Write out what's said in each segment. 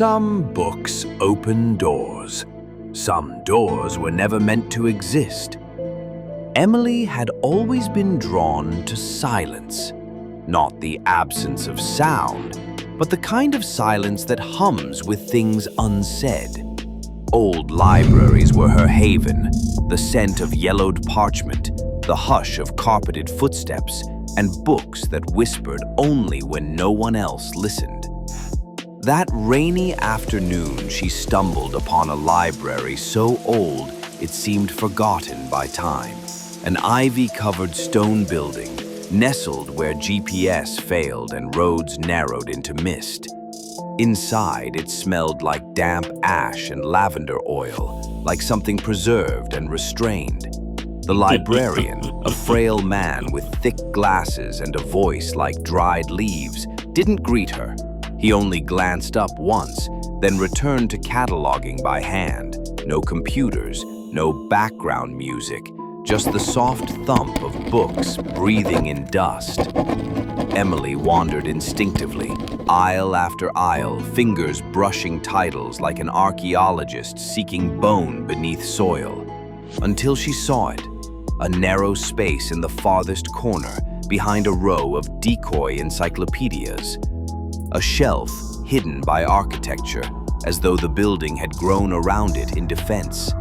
Some books open doors. Some doors were never meant to exist. Emily had always been drawn to silence. Not the absence of sound, but the kind of silence that hums with things unsaid. Old libraries were her haven, the scent of yellowed parchment, the hush of carpeted footsteps, and books that whispered only when no one else listened. That rainy afternoon, she stumbled upon a library so old it seemed forgotten by time. An ivy-covered stone building, nestled where GPS failed and roads narrowed into mist. Inside, it smelled like damp ash and lavender oil, like something preserved and restrained. The librarian, a frail man with thick glasses and a voice like dried leaves, didn't greet her. He only glanced up once, then returned to cataloging by hand. No computers, no background music, just the soft thump of books breathing in dust. Emily wandered instinctively, aisle after aisle, fingers brushing titles like an archaeologist seeking bone beneath soil. Until she saw it, a narrow space in the farthest corner behind a row of decoy encyclopedias. A shelf hidden by architecture, as though the building had grown around it in defense.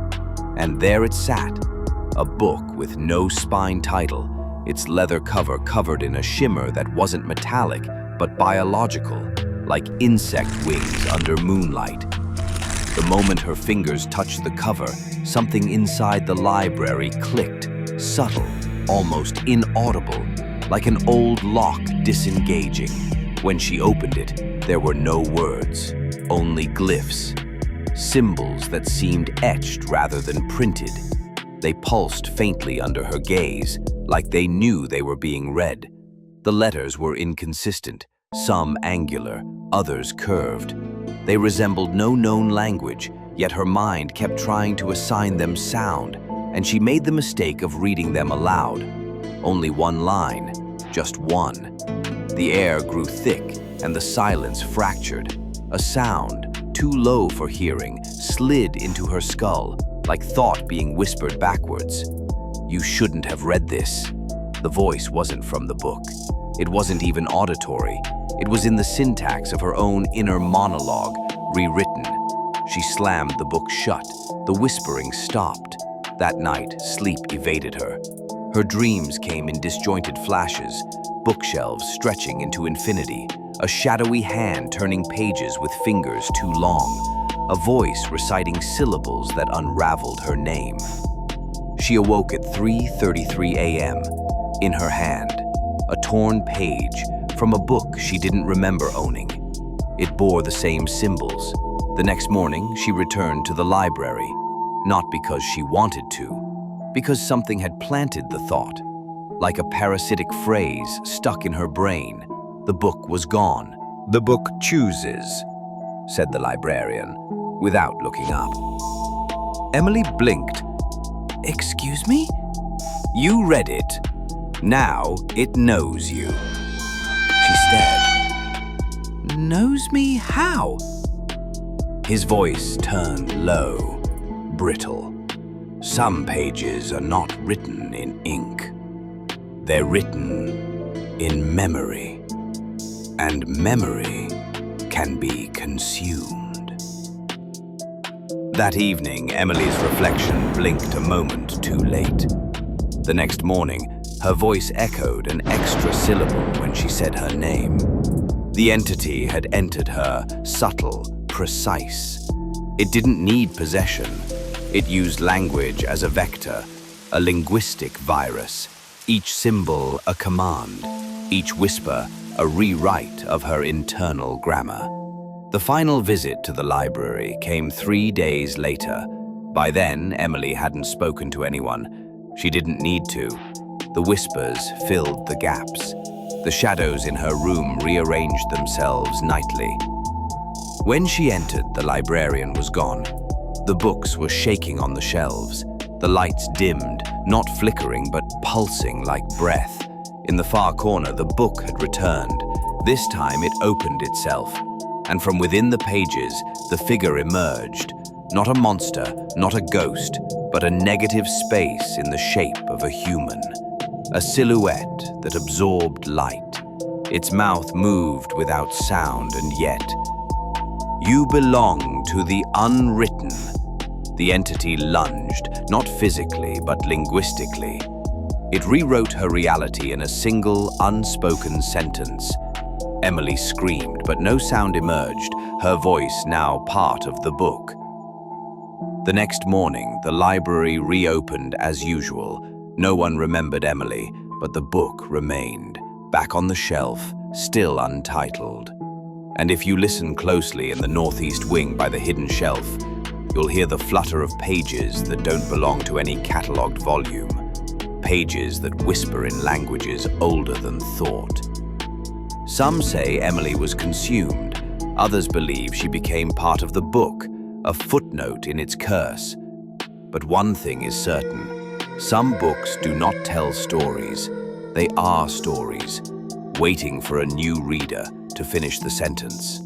And there it sat, a book with no spine title, its leather cover covered in a shimmer that wasn't metallic, but biological, like insect wings under moonlight. The moment her fingers touched the cover, something inside the library clicked, subtle, almost inaudible, like an old lock disengaging. When she opened it, there were no words, only glyphs, symbols that seemed etched rather than printed. They pulsed faintly under her gaze, like they knew they were being read. The letters were inconsistent, some angular, others curved. They resembled no known language, yet her mind kept trying to assign them sound, and she made the mistake of reading them aloud. Only one line, just one. The air grew thick, and the silence fractured. A sound, too low for hearing, slid into her skull, like thought being whispered backwards. "You shouldn't have read this." The voice wasn't from the book. It wasn't even auditory. It was in the syntax of her own inner monologue, rewritten. She slammed the book shut. The whispering stopped. That night, sleep evaded her. Her dreams came in disjointed flashes, bookshelves stretching into infinity, a shadowy hand turning pages with fingers too long, a voice reciting syllables that unraveled her name. She awoke at 3:33 a.m. In her hand, a torn page from a book she didn't remember owning. It bore the same symbols. The next morning, she returned to the library, not because she wanted to, because something had planted the thought. Like a parasitic phrase stuck in her brain, the book was gone. "The book chooses," said the librarian, without looking up. Emily blinked. "Excuse me?" "You read it. Now it knows you." She stared. "Knows me how?" His voice turned low, brittle. "Some pages are not written in ink. They're written in memory. And memory can be consumed." That evening, Emily's reflection blinked a moment too late. The next morning, her voice echoed an extra syllable when she said her name. The entity had entered her, subtle, precise. It didn't need possession. It used language as a vector, a linguistic virus, each symbol a command, each whisper a rewrite of her internal grammar. The final visit to the library came 3 days later. By then, Emily hadn't spoken to anyone. She didn't need to. The whispers filled the gaps. The shadows in her room rearranged themselves nightly. When she entered, the librarian was gone. The books were shaking on the shelves. The lights dimmed, not flickering but pulsing like breath. In the far corner, the book had returned. This time it opened itself. and from within the pages, the figure emerged. Not a monster, not a ghost, but a negative space in the shape of a human. A silhouette that absorbed light. Its mouth moved without sound, and yet, you belong to the unwritten. The entity lunged, not physically, but linguistically. It rewrote her reality in a single, unspoken sentence. Emily screamed, but no sound emerged, her voice now part of the book. The next morning, the library reopened as usual. No one remembered Emily, but the book remained, back on the shelf, still untitled. And if you listen closely in the northeast wing by the hidden shelf, you'll hear the flutter of pages that don't belong to any catalogued volume. Pages that whisper in languages older than thought. Some say Emily was consumed. Others believe she became part of the book, a footnote in its curse. But one thing is certain. Some books do not tell stories. They are stories, waiting for a new reader to finish the sentence.